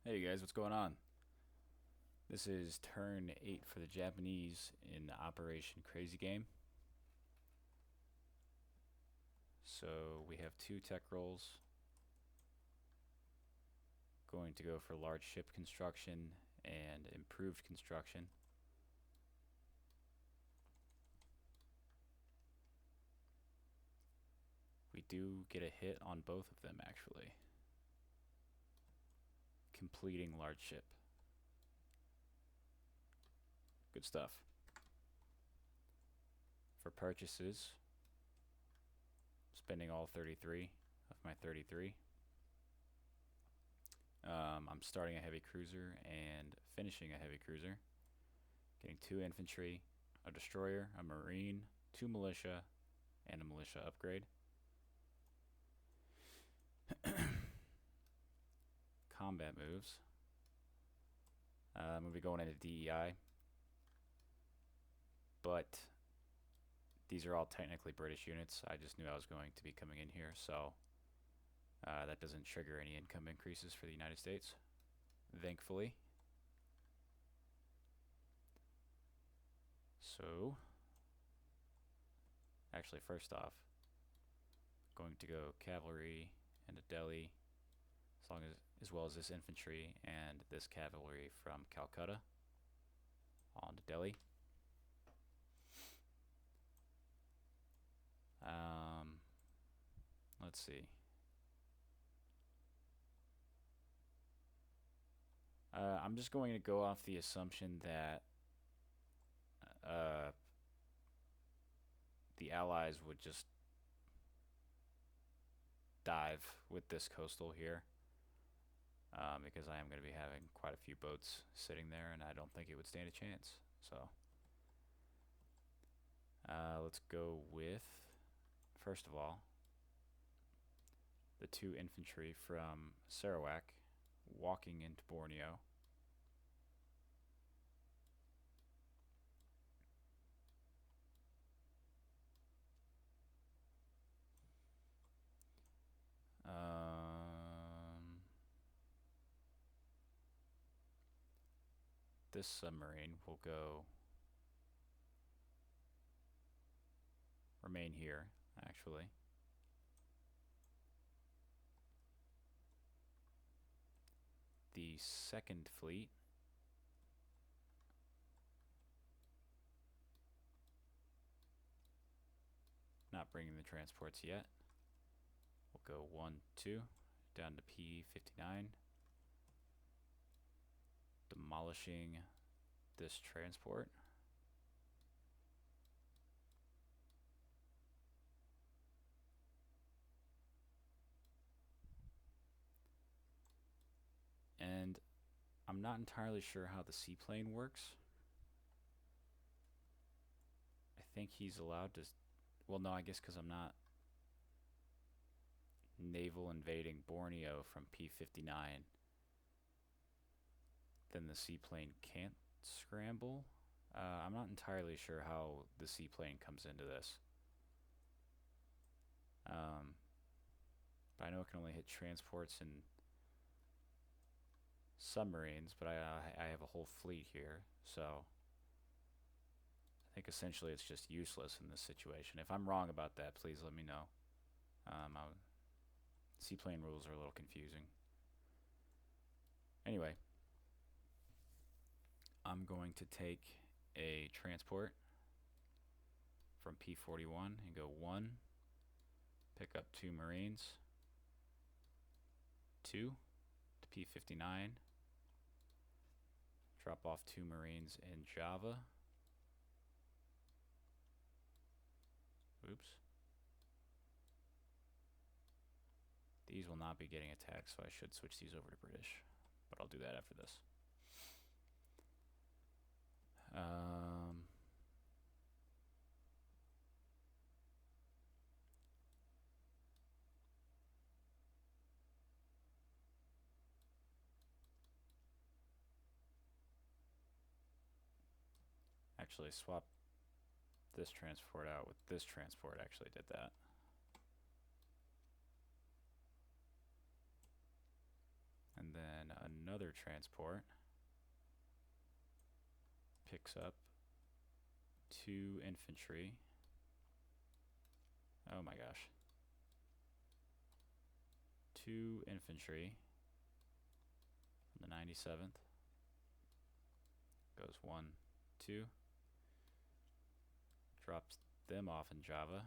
Hey guys, what's going on? This is turn 8 for the Japanese in Operation Crazy Game. So we have two tech rolls. Going to go for large ship construction and improved construction. We do get a hit on both of them actually. Completing large ship. Good stuff. For purchases, spending all 33 of my 33. I'm starting a heavy cruiser and finishing a heavy cruiser. Getting 2 infantry, a destroyer, a marine, 2 militia, and a militia upgrade. Combat moves. I'm going to be going into DEI, but these are all technically British units. I just knew I was going to be coming in here, so that doesn't trigger any income increases for the United States, thankfully. So, actually, first off, going to go cavalry and a deli, as well as this infantry and this cavalry from Calcutta on to Delhi. Let's see. I'm just going to go off the assumption that uh, the Allies would just dive with this coastal here, because I am going to be having quite a few boats sitting there, and I don't think it would stand a chance. So let's go with, first of all, the 2 infantry from Sarawak walking into Borneo. This submarine will remain here, actually. The second fleet not bringing the transports yet. We'll go 1, 2 down to P59, demolishing this transport. And I'm not entirely sure how the seaplane works. I think he's allowed to, well, no, I guess because I'm not naval invading Borneo from P59, then the seaplane can't scramble. I'm not entirely sure how the seaplane comes into this. But I know it can only hit transports and submarines, but I have a whole fleet here, so I think essentially it's just useless in this situation. If I'm wrong about that, please let me know. Seaplane rules are a little confusing. Anyway, I'm going to take a transport from P41 and go 1, pick up 2 Marines, 2 to P59, drop off 2 Marines in Java. Oops. These will not be getting attacked, so I should switch these over to British, but I'll do that after this. Actually, swap this transport out with this transport. Actually did that. And then another transport picks up 2 infantry. Oh my gosh. 2 infantry from the 97th. Goes 1, 2. Drops them off in Java.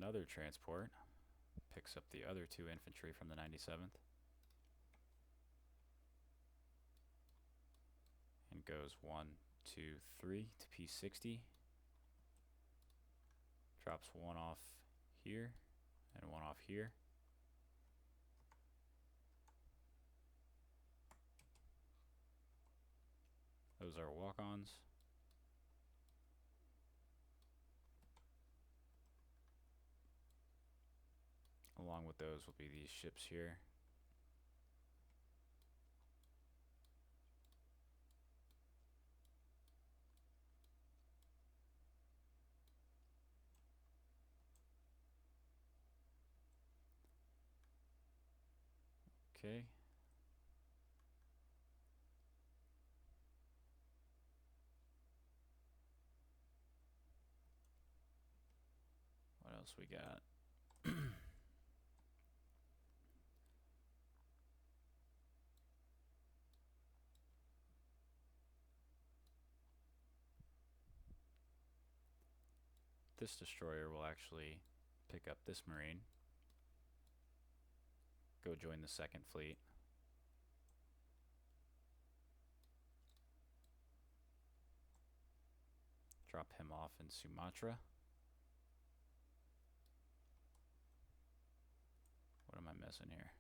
Another transport picks up the other 2 infantry from the 97th and goes 1, 2, 3 to P60. Drops 1 off here and 1 off here. Those are walk-ons. Along with those will be these ships here. Okay. What else we got? This destroyer will actually pick up this marine, go join the 2nd fleet. Drop him off in Sumatra. What am I missing here?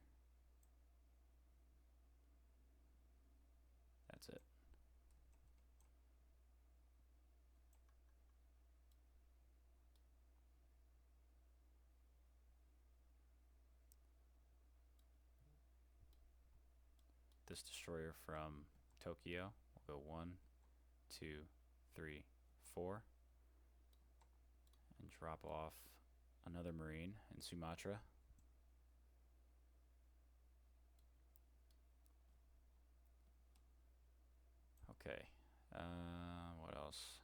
That's it. This destroyer from Tokyo will go 1, 2, 3, 4 and drop off another marine in Sumatra. Okay, what else?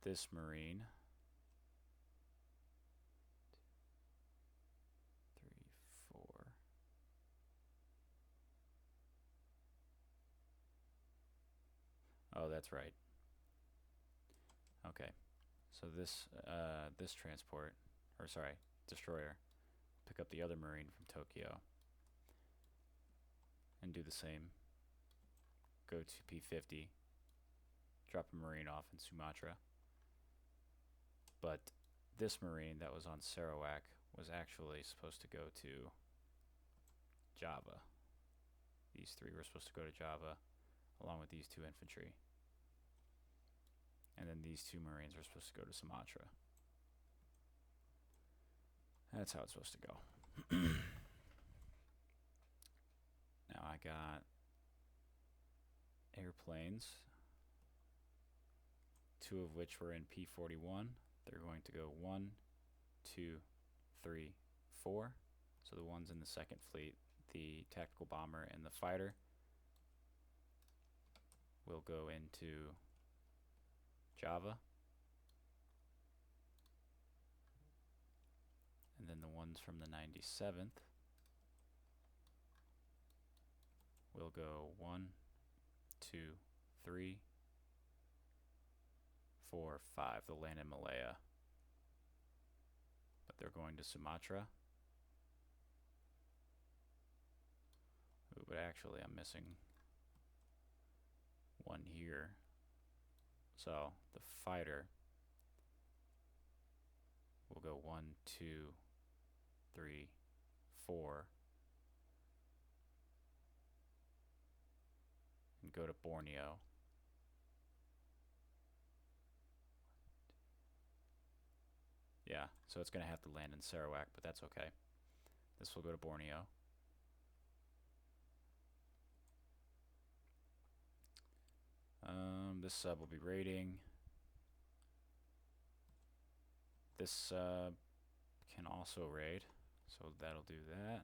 This marine, 3, 4. Oh, that's right. Okay, so this transport, or sorry, destroyer, pick up the other marine from Tokyo and do the same. Go to P50, drop a marine off in Sumatra. But this marine that was on Sarawak was actually supposed to go to Java. These 3 were supposed to go to Java along with these 2 infantry. And then these 2 marines were supposed to go to Sumatra. That's how it's supposed to go. Now I got airplanes, 2 of which were in P41. They're going to go 1, 2, 3, 4. So the ones in the 2nd fleet, the tactical bomber and the fighter, will go into Java. And then the ones from the 97th will go 1, 2, 3, 4, 5. They'll land in Malaya. But they're going to Sumatra. Ooh, but actually I'm missing one here. So the fighter go 1, 2, 3, 4, and go to Borneo. Yeah, so it's going to have to land in Sarawak, but that's okay. This will go to Borneo. This sub will be raiding. This sub can also raid, so that'll do that.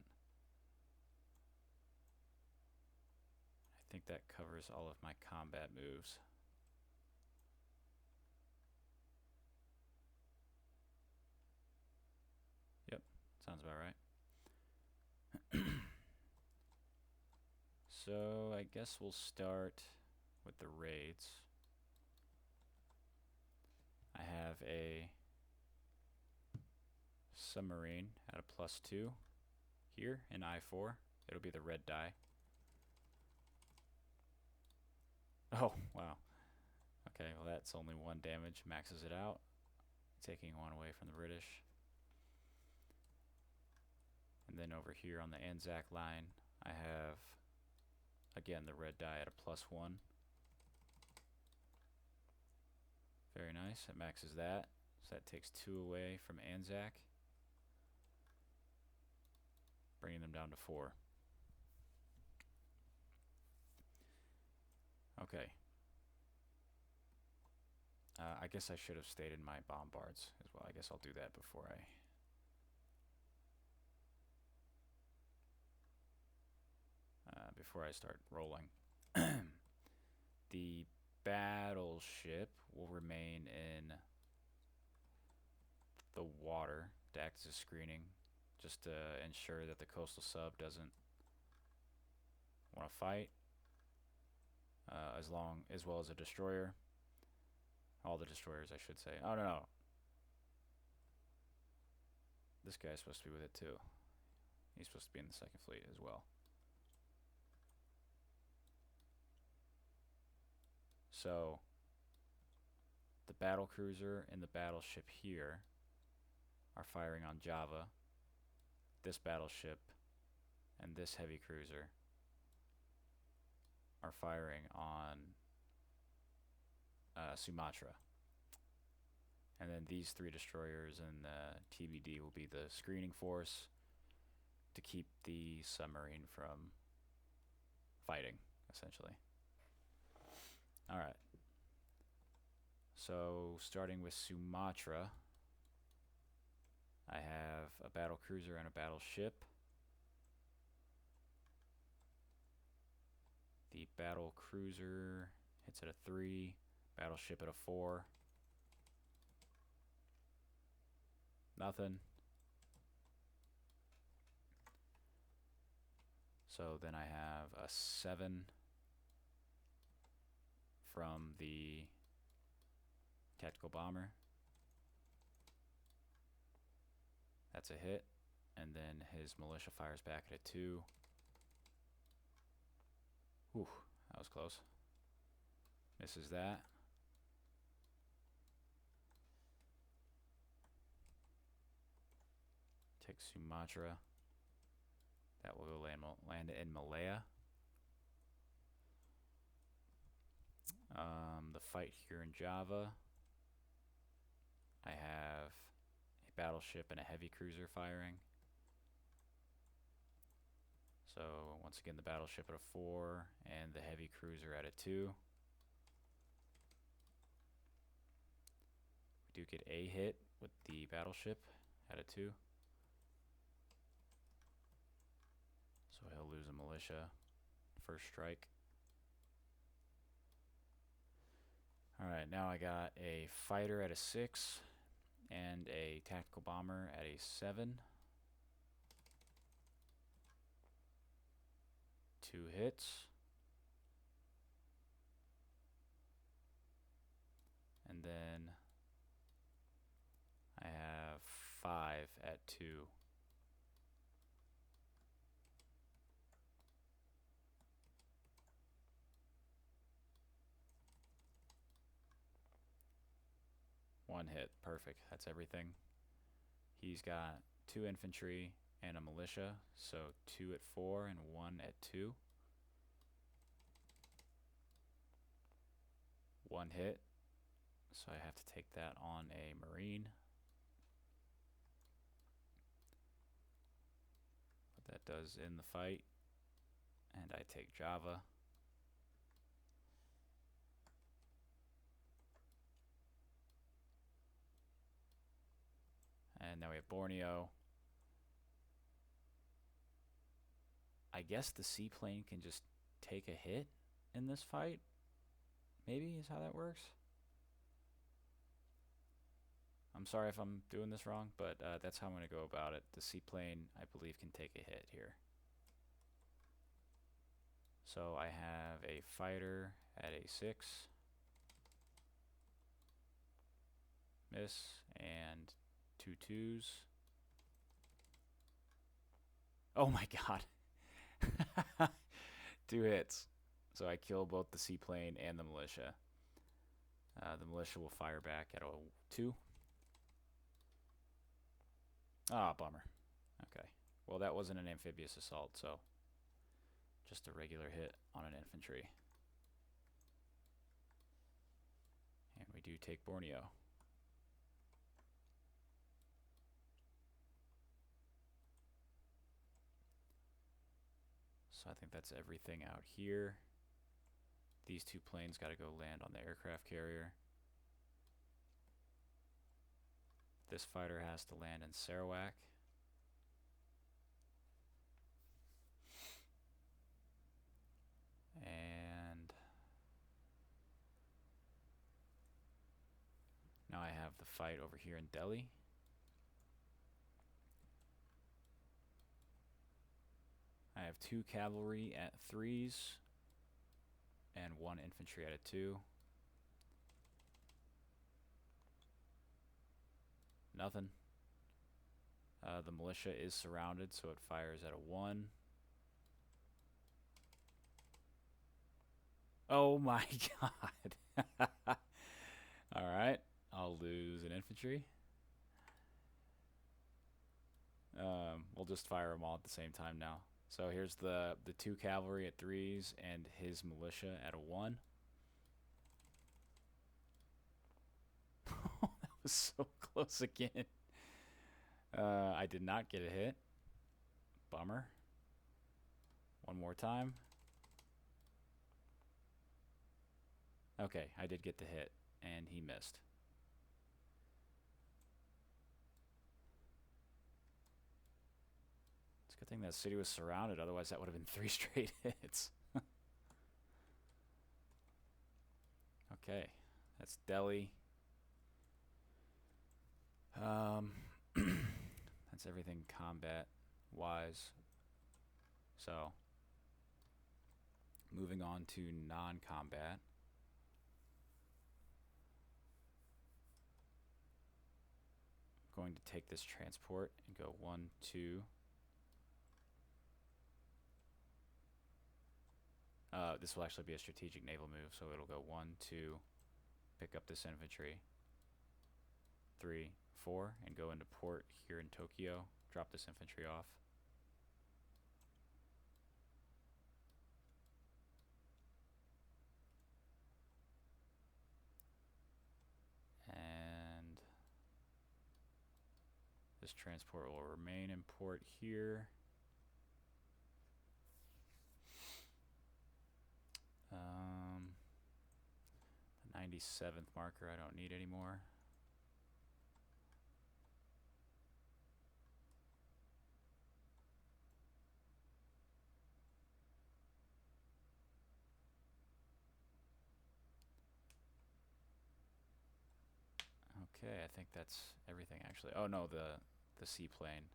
I think that covers all of my combat moves. Yep, sounds about right. So I guess we'll start with the raids. I have a submarine at a +2 here in I4. It'll be the red die. Oh, wow. Okay, well that's only 1 damage, maxes it out, taking 1 away from the British. And then over here on the Anzac line, I have, again, the red die at a +1. Very nice, it maxes that. So that takes 2 away from Anzac, bringing them down to 4. Okay. I guess I should have stated my bombards as well. I guess I'll do that before I start rolling. The battleship will remain in the water to act as a screening, just to ensure that the coastal sub doesn't want to fight, as well as a destroyer. All the destroyers, I should say. Oh, no. This guy's supposed to be with it too. He's supposed to be in the second fleet as well. So the battle cruiser and the battleship here are firing on Java. This battleship and this heavy cruiser are firing on Sumatra. And then these 3 destroyers and the TBD will be the screening force to keep the submarine from fighting, essentially. Alright. So, starting with Sumatra, I have a battle cruiser and a battleship. The battle cruiser hits at a 3, battleship at a 4. Nothing. So then I have a 7 from the tactical bomber. That's a hit. And then his militia fires back at a 2. Whew, that was close. Misses that. Take Sumatra. That will go land in Malaya. The fight here in Java. I have a battleship and a heavy cruiser firing. So once again, the battleship at a 4 and the heavy cruiser at a 2. We do get a hit with the battleship at a 2. So he'll lose a militia. First strike. Alright, now I got a fighter at a 6 and a tactical bomber at a 7. 2 hits. And then I have 5 at 2. One hit. Perfect. That's everything. He's got 2 infantry and a militia, so 2 at 4 and 1 at 2. 1 hit, so I have to take that on a marine. What that does in the fight, and I take Java. And now we have Borneo. I guess the seaplane can just take a hit in this fight. Maybe is how that works. I'm sorry if I'm doing this wrong, but that's how I'm going to go about it. The seaplane, I believe, can take a hit here. So I have a fighter at a 6. Miss, and 2 2s. Oh my god. 2 hits. So I kill both the seaplane and the militia. The militia will fire back at a 2. Ah, bummer. Okay. Well, that wasn't an amphibious assault, so just a regular hit on an infantry. And we do take Borneo. So I think that's everything out here. These 2 planes got to go land on the aircraft carrier. This fighter has to land in Sarawak. And now I have the fight over here in Delhi. I have 2 cavalry at 3s and 1 infantry at a 2. Nothing. The militia is surrounded, so it fires at a 1. Oh my god. Alright, I'll lose an infantry. We'll just fire them all at the same time now. So here's the 2 cavalry at 3s and his militia at a 1. That was so close again. I did not get a hit. Bummer. One more time. Okay, I did get the hit, and he missed. It's a good thing that city was surrounded, otherwise that would have been 3 straight hits. Okay, that's Delhi. That's everything combat-wise. So, moving on to non-combat. Going to take this transport and go 1, 2. This will actually be a strategic naval move, so it'll go 1, 2, pick up this infantry, 3, 4, and go into port here in Tokyo, drop this infantry off. And this transport will remain in port here. The 97th marker I don't need anymore. Okay, I think that's everything actually. Oh no, the seaplane.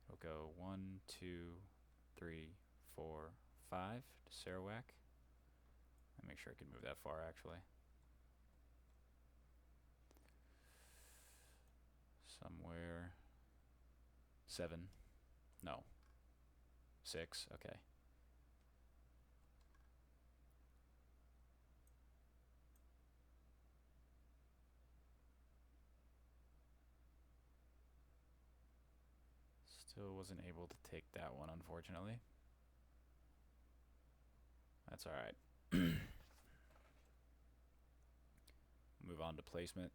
It'll go 1, 2, 3, 4, 5 to Sarawak. Let me make sure I can move that far actually. Somewhere 7. No. 6. Okay. Still wasn't able to take that one, unfortunately. That's alright. Move on to placement.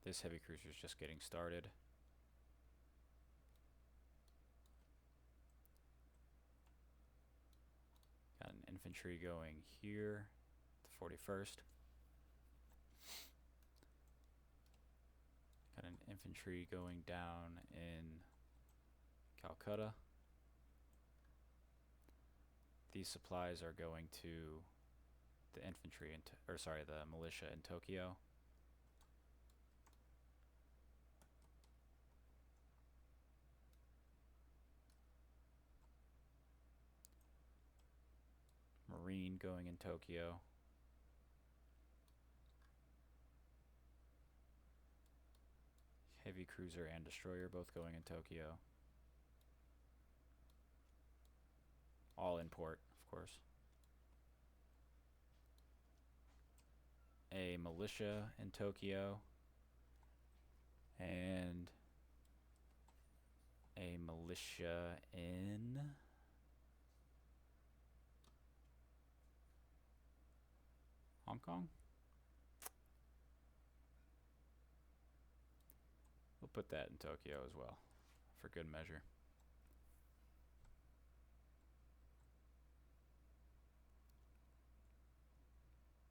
This heavy cruiser is just getting started. Got an infantry going here, the 41st. Got an infantry going down in Calcutta. These supplies are going to the infantry in, the militia in Tokyo. Marine going in Tokyo. Heavy cruiser and destroyer both going in Tokyo. All in port, of course. A militia in Tokyo. And a militia in Hong Kong? We'll put that in Tokyo as well, for good measure.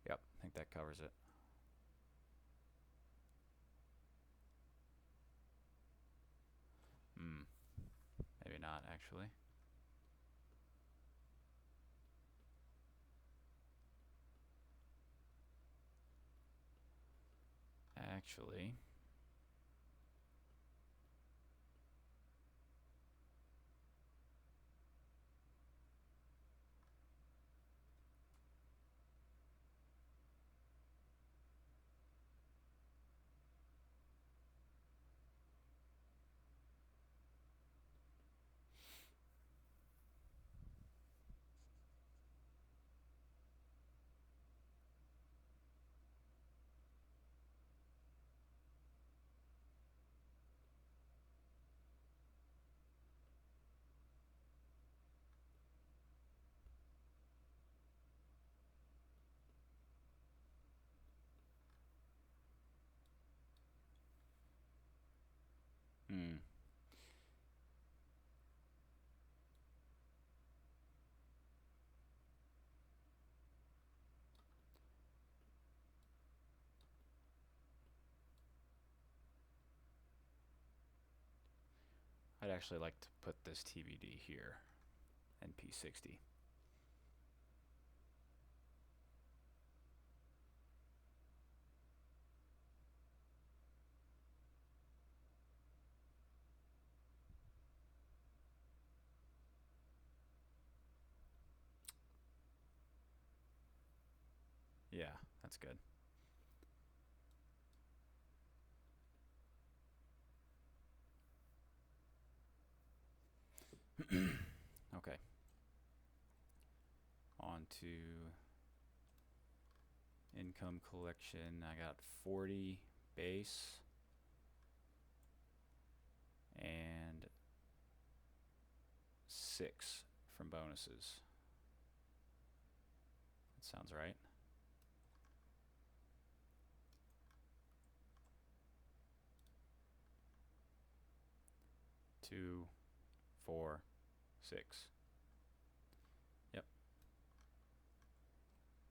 Yep, I think that covers it. Maybe not, actually. Actually, I'd actually like to put this TBD here and P60. Yeah, that's good. Okay. On to income collection. I got 40 base and 6 from bonuses. That sounds right. Two, 4, 6. Yep.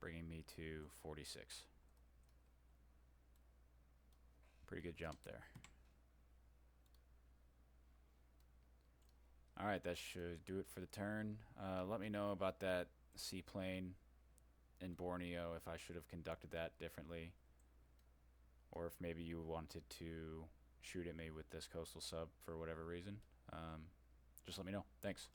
Bringing me to 46. Pretty good jump there. Alright, that should do it for the turn. Let me know about that seaplane in Borneo, if I should have conducted that differently. Or if maybe you wanted to shoot at me with this coastal sub for whatever reason. Just let me know. Thanks.